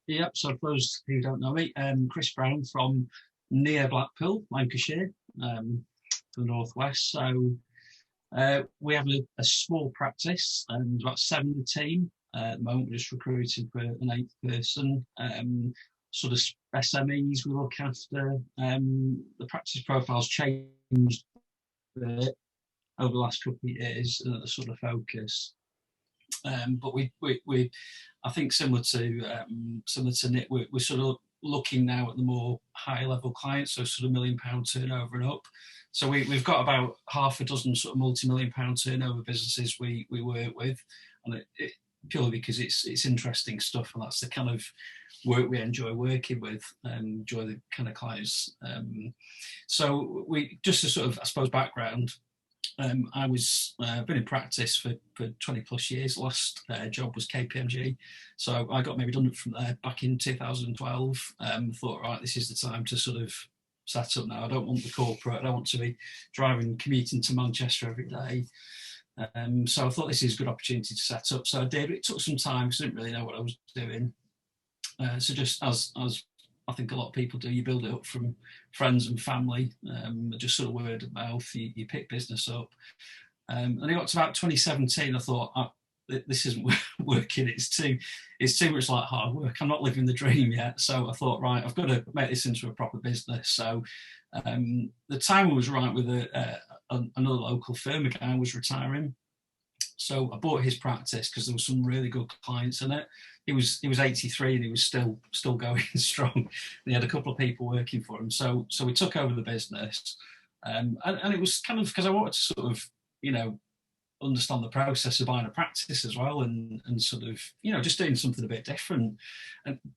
Yep, so for those who don't know me, Chris Brown from near Blackpool, Lancashire, to the northwest. So we have a small practice, and about seven in the team. At the moment, we're just recruiting for an eighth person. Sort of SMEs we look after. The practice profile's changed a bit over the last couple of years, the sort of focus. But we I think similar to Nick, we're sort of looking now at the more higher level clients, so sort of £1 million turnover and up. So we've got about half a dozen sort of multi-million pound turnover businesses we work with, and it purely because it's interesting stuff, and that's the kind of work we enjoy working with, and enjoy the kind of clients. So we just a sort of, I suppose, background. I was been in practice for 20 plus years. Last job was KPMG, so I got maybe redundant from there back in 2012. Thought, right, this is the time to sort of set up now. I don't want the corporate. I don't want to be commuting to Manchester every day. So I thought this is a good opportunity to set up. So I did. It took some time because I didn't really know what I was doing. So just as I think a lot of people do, you build it up from friends and family, just sort of word of mouth. You pick business up, and it got to about 2017. I thought, this isn't working. It's too much like hard work. I'm not living the dream yet. So I thought, right, I've got to make this into a proper business. So the timing was right with another local firm. A guy was retiring. So I bought his practice because there were some really good clients in it. He was 83 and he was still going strong. And he had a couple of people working for him. So we took over the business, and it was kind of because I wanted to sort of understand the process of buying a practice as well, and sort of just doing something a bit different,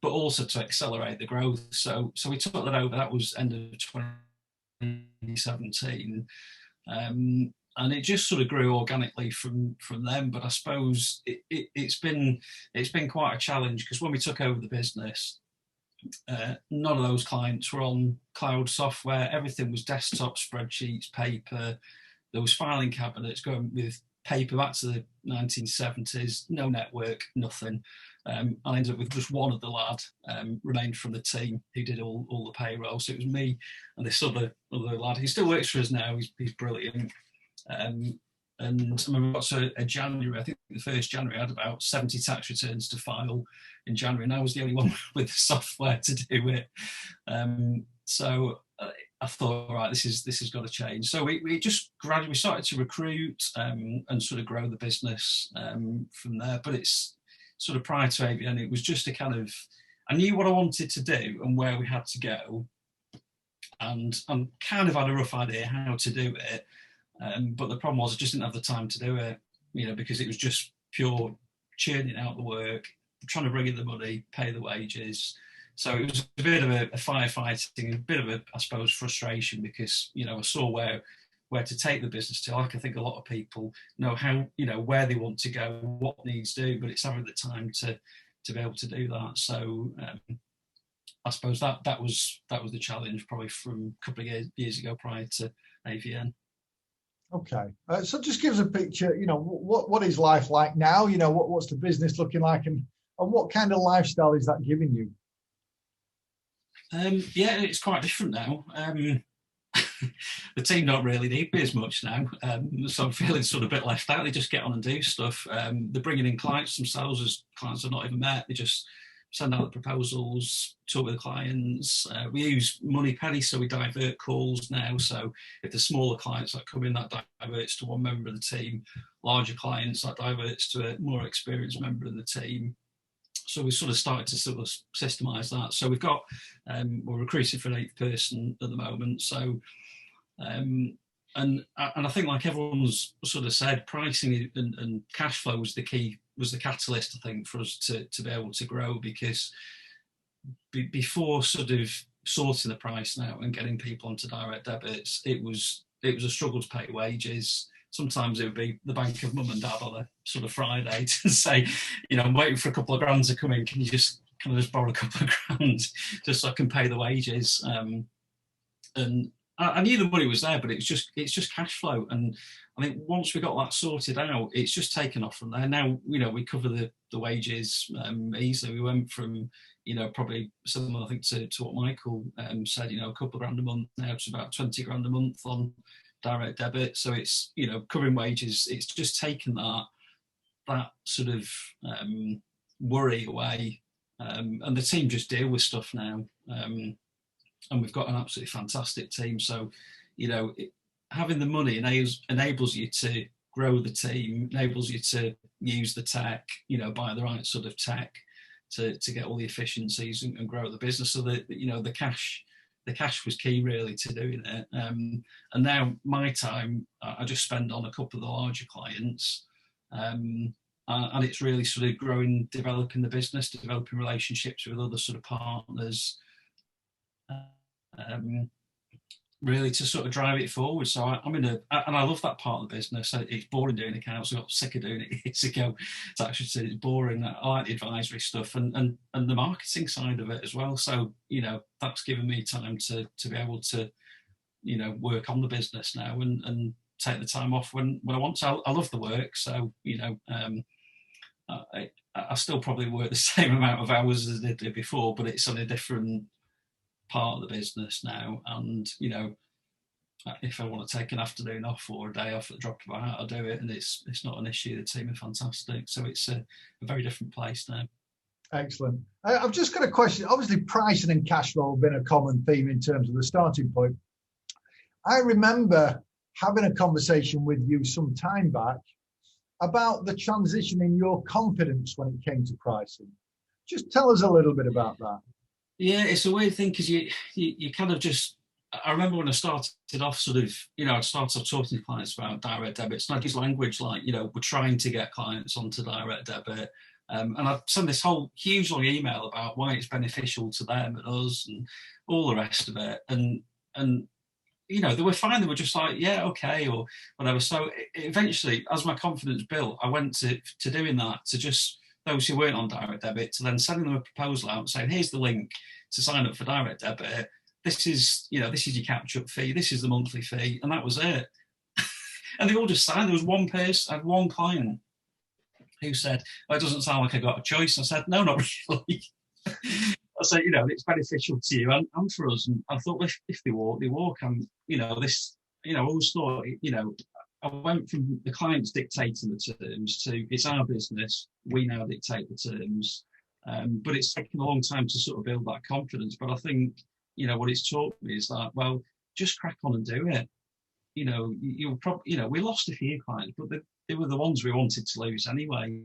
but also to accelerate the growth. So we took that over. That was end of 2017. And it just sort of grew organically from them. But I suppose it's been quite a challenge because when we took over the business, none of those clients were on cloud software. Everything was desktop spreadsheets, paper. There was filing cabinets going with paper back to the 1970s. No network, nothing. I ended up with just one of the lad remained from the team who did all the payroll. So it was me and this other lad. He still works for us now. He's brilliant. And I remember we got to a January, I think the first January, I had about 70 tax returns to file in January, and I was the only one with the software to do it. So I thought, right, this has got to change. So we just gradually started to recruit and sort of grow the business from there. But it's sort of prior to ABN, it was just a kind of, I knew what I wanted to do and where we had to go, and I kind of had a rough idea how to do it. But the problem was I just didn't have the time to do it, because it was just pure churning out the work, trying to bring in the money, pay the wages. So it was a bit of a firefighting, a bit of a, I suppose, frustration because, I saw where to take the business to. Like I think a lot of people know how, where they want to go, what needs to do, but it's having the time to be able to do that. So I suppose that was the challenge probably from a couple of years ago prior to AVN. Okay, so just give us a picture. What is life like now? What's the business looking like, and what kind of lifestyle is that giving you? Yeah, it's quite different now. The team don't really need me as much now, so I'm feeling sort of a bit left out. They just get on and do stuff. They're bringing in clients themselves as clients I've not even met. They just send out the proposals, talk with the clients. We use MoneyPenny, so we divert calls now. So if the smaller clients that come in, that diverts to one member of the team. Larger clients, that diverts to a more experienced member of the team. So we sort of started to sort of systemize that. So we've got, we're recruiting for an eighth person at the moment. So, and I think like everyone's sort of said, pricing and cash flow was the catalyst, I think, for us to be able to grow, because before sort of sorting the price now and getting people onto direct debits, it was a struggle to pay wages. Sometimes it would be the bank of mum and dad on a sort of Friday to say, I'm waiting for a couple of grand to come in. Can you just borrow a couple of grand just so I can pay the wages? And I knew the money was there, but it's just cash flow. And I think once we got that sorted out, it's just taken off from there. Now, we cover the wages easily. We went from, probably similar, I think, to what Michael said, a couple of grand a month now to about 20 grand a month on direct debit. So it's, covering wages. It's just taken that sort of worry away. And the team just deal with stuff now. And we've got an absolutely fantastic team. So, having the money enables you to grow the team, enables you to use the tech, buy the right sort of tech to get all the efficiencies and grow the business. So that, the cash was key really to doing it. And now my time, I just spend on a couple of the larger clients. And it's really sort of growing, developing the business, developing relationships with other sort of partners, really to sort of drive it forward. So and I love that part of the business. It's boring doing accounts. I got sick of doing it years ago. It's actually boring. I like the advisory stuff and the marketing side of it as well. So, that's given me time to be able to, work on the business now and take the time off when I want to. I love the work. So, I still probably work the same amount of hours as I did before, but it's on a different part of the business now. And, if I want to take an afternoon off or a day off at the drop of a hat, I'll do it. And it's not an issue. The team are fantastic. So it's a very different place now. Excellent. I've just got a question. Obviously, pricing and cash flow have been a common theme in terms of the starting point. I remember having a conversation with you some time back about the transition in your confidence when it came to pricing. Just tell us a little bit about that. Yeah, it's a weird thing because you kind of just, I remember when I started off sort of, I started off talking to clients about direct debits and I use language like, we're trying to get clients onto direct debit. And I'd send this whole huge long email about why it's beneficial to them and us and all the rest of it. And they were fine. They were just like, yeah, okay, or whatever. So eventually, as my confidence built, I went to doing that, to just those who weren't on direct debit, to then sending them a proposal out saying, here's the link to sign up for direct debit. This is your catch-up fee. This is the monthly fee. And that was it. And they all just signed. There was one person, I had one client who said, well, it doesn't sound like I got a choice. I said, no, not really. I said, it's beneficial to you and for us. And I thought, well, if they walk, they walk. And, I always thought, I went from the clients dictating the terms to it's our business. We now dictate the terms. But it's taken a long time to sort of build that confidence. But I think, what it's taught me is that, well, just crack on and do it. You'll probably, we lost a few clients, but they were the ones we wanted to lose anyway.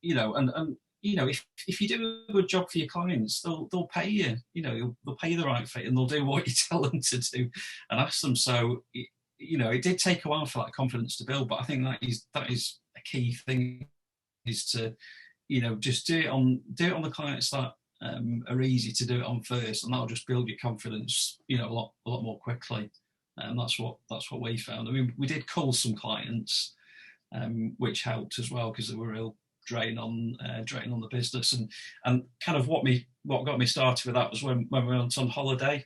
If you do a good job for your clients, they'll pay you. They'll pay you the right fee, and they'll do what you tell them to do, and ask them. So, it did take a while for that confidence to build, but I think that is a key thing, is to, just do it on the clients that are easy to do it on first, and that'll just build your confidence, a lot more quickly. And that's what we found. I mean, we did cull some clients, which helped as well because they were real drain on the business, and kind of what got me started with that was when we went on holiday.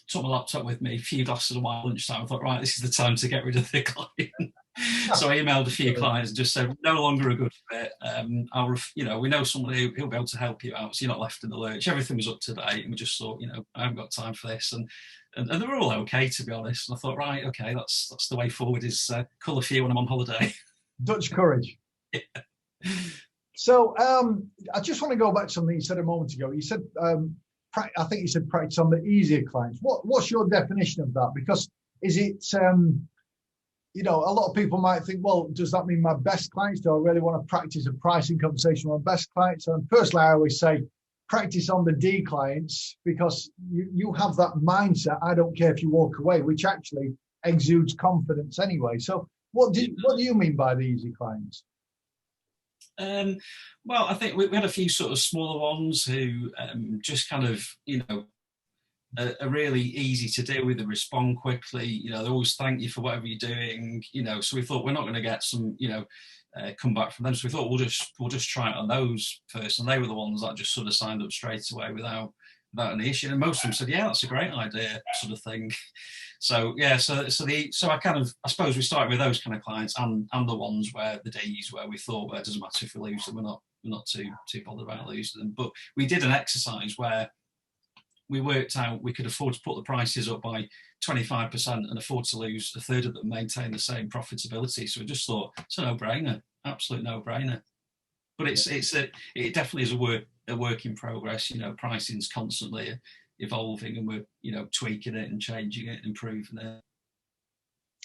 Took my laptop with me, a few glasses of wine at lunchtime. I thought, right, this is the time to get rid of the client. So I emailed a few clients and just said, no longer a good fit. We know somebody who'll be able to help you out, so you're not left in the lurch. Everything was up to date, and we just thought, I haven't got time for this, and they were all okay, to be honest. And I thought, right, okay, that's the way forward, is cull a few when I'm on holiday. Dutch courage. Yeah. So I just want to go back to something you said a moment ago. You said, I think you said practice on the easier clients. What's your definition of that? Because is it, a lot of people might think, well, does that mean my best clients? Do I really want to practice a pricing conversation with my best clients? And personally, I always say practice on the D clients, because you have that mindset. I don't care if you walk away, which actually exudes confidence anyway. So what do you mean by the easy clients? Well, I think we had a few sort of smaller ones who just kind of, are really easy to deal with and respond quickly. They always thank you for whatever you're doing. So we thought we're not going to get some, come back from them. So we thought we'll just try it on those first, and they were the ones that just sort of signed up straight away without without any issue. And most of them said, yeah, that's a great idea, sort of thing. So yeah, so I suppose we started with those kind of clients and the ones where the D's where we thought, well, it doesn't matter if we lose them, we're not too bothered about losing them. But we did an exercise where we worked out we could afford to put the prices up by 25% and afford to lose a third of them, maintain the same profitability. So we just thought it's a no-brainer, absolute no-brainer. But it definitely is a work in progress. Pricing's constantly evolving, and we're tweaking it and changing it, improving it.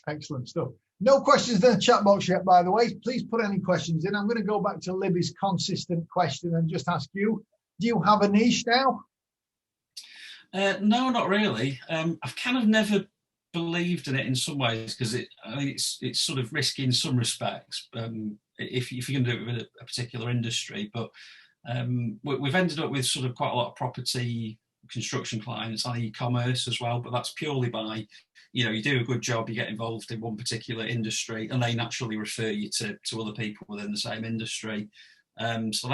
Excellent stuff. No questions in the chat box yet, by the way. Please put any questions in. I'm going to go back to Libby's consistent question and just ask you: do you have a niche now? No, not really. I've kind of never believed in it in some ways because I think it's sort of risky in some respects. If you're going to do it with a particular industry, but we've ended up with sort of quite a lot of property construction clients and e-commerce as well, but that's purely by you do a good job, you get involved in one particular industry and they naturally refer you to other people within the same industry. So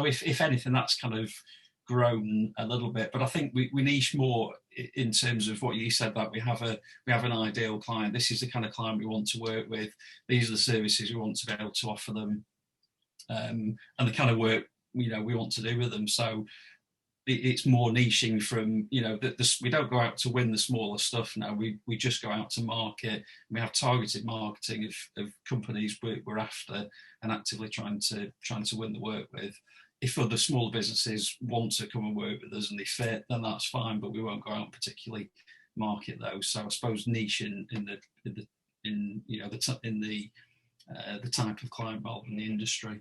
if anything, that's kind of grown a little bit, but I think we niche more in terms of what you said, that we have an ideal client. This is the kind of client we want to work with. These are the services we want to be able to offer them, and the kind of work we want to do with them. So it's more niching from we don't go out to win the smaller stuff now. We just go out to market. We have targeted marketing of companies we're after and actively trying to win the work with. If other smaller businesses want to come and work with us and they fit, then that's fine, but we won't go out and particularly market those. So I suppose niche in the type of client rather than the industry.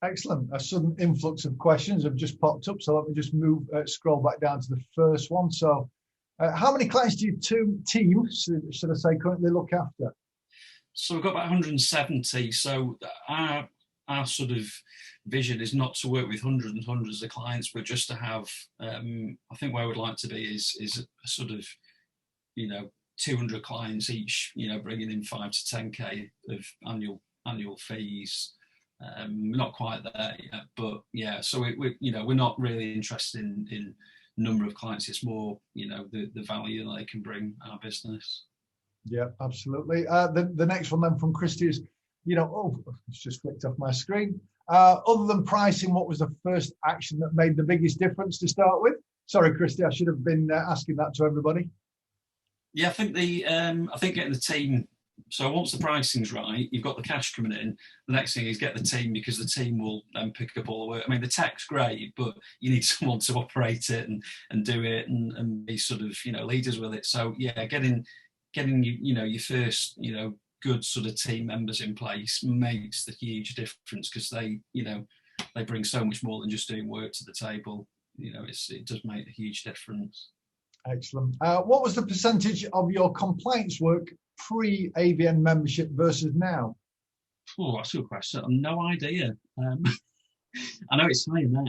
Excellent. A sudden influx of questions have just popped up, so let me just scroll back down to the first one. So how many clients do your team, should I say, currently look after? So we've got about 170. So our sort of vision is not to work with hundreds and hundreds of clients, but just to have, I think where we'd like to be is a sort of, 200 clients each, bringing in 5 to 10K of annual fees. Not quite there yet, but yeah. So we're not really interested in number of clients. It's more, the value that they can bring our business. Yeah, absolutely. The next one then from Christy is, it's just flicked off my screen. Other than pricing, what was the first action that made the biggest difference to start with? Sorry, Christy, I should have been asking that to everybody. Yeah, I think getting the team. So once the pricing's right, you've got the cash coming in. The next thing is get the team, because the team will then pick up all the work. I mean, the tech's great, but you need someone to operate it and do it and be sort of leaders with it. So yeah, getting your first good sort of team members in place makes the huge difference, because they bring so much more than just doing work to the table. It does make a huge difference. Excellent. What was the percentage of your compliance work pre-AVN membership versus now? Oh, that's a good question. I've no idea. I know it's higher now.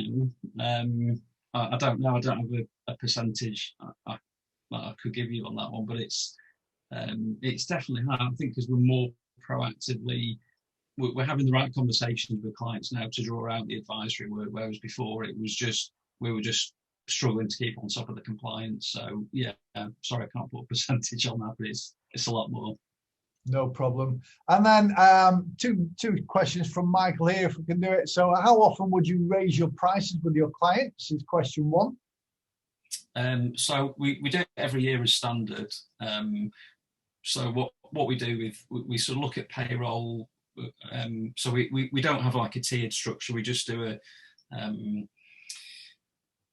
I don't know. I don't have a percentage that I could give you on that one, but it's definitely high. I think because we're more proactively, we're having the right conversations with clients now to draw out the advisory work, whereas before we were just struggling to keep on top of the compliance. So yeah, sorry, I can't put a percentage on that, but it's a lot more. No problem. And then two questions from Michael here, if we can do it. So how often would you raise your prices with your clients, is question one. So we do it every year as standard. So what we do we sort of look at payroll. So we don't have like a tiered structure. We just do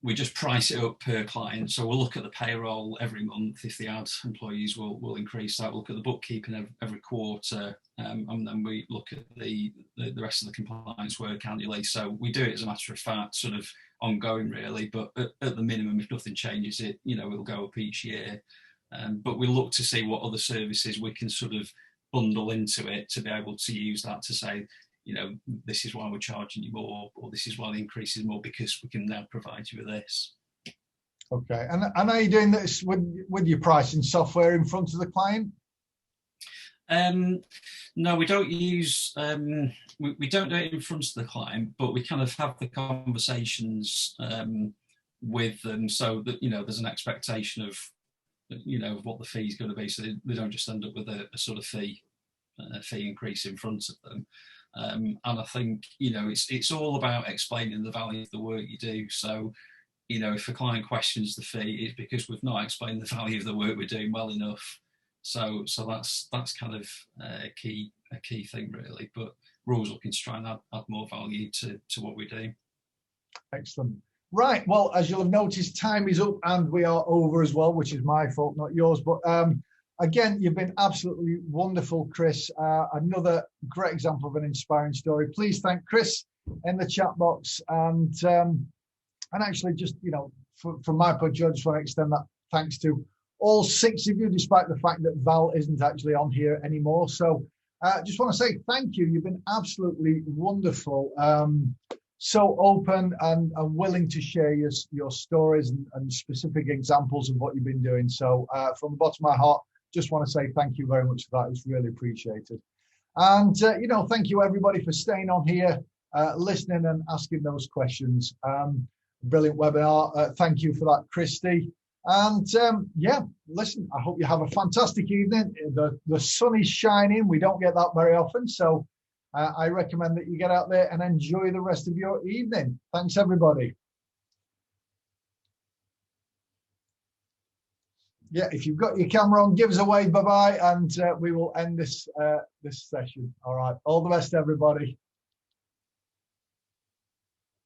we just price it up per client. So we'll look at the payroll every month. If they add employees, we'll increase that. We'll look at the bookkeeping every quarter, and then we look at the rest of the compliance work annually. So we do it as a matter of fact, sort of ongoing really. But at the minimum, if nothing changes, it'll go up each year. But we look to see what other services we can sort of bundle into it to be able to use that to say, this is why we're charging you more, or this is why the increase is more, because we can now provide you with this. Okay, and are you doing this with your pricing software in front of the client? No, we don't use, we don't do it in front of the client, but we kind of have the conversations with them, so that there's an expectation of of what the fee is going to be, so they don't just end up with a sort of fee increase in front of them. And I think it's all about explaining the value of the work you do. So if a client questions the fee, it's because we've not explained the value of the work we're doing well enough. So that's kind of a key thing, really. But we're always looking to try and add more value to what we do. Excellent. Right. Well, as you'll have noticed, time is up and we are over as well, which is my fault, not yours. But again, you've been absolutely wonderful, Chris. Another great example of an inspiring story. Please thank Chris in the chat box. And actually, just, from my point of view, I just want to extend that thanks to all 6 of you, despite the fact that Val isn't actually on here anymore. So just want to say thank you. You've been absolutely wonderful. So open and willing to share your stories and specific examples of what you've been doing. So from the bottom of my heart, just want to say thank you very much for that. It's really appreciated. And, thank you, everybody, for staying on here, listening and asking those questions. Brilliant webinar. Thank you for that, Christy. And listen, I hope you have a fantastic evening. The sun is shining. We don't get that very often. So I recommend that you get out there and enjoy the rest of your evening. Thanks, everybody. Yeah, if you've got your camera on, give us a wave, bye-bye, and we will end this session. All right, all the best, everybody.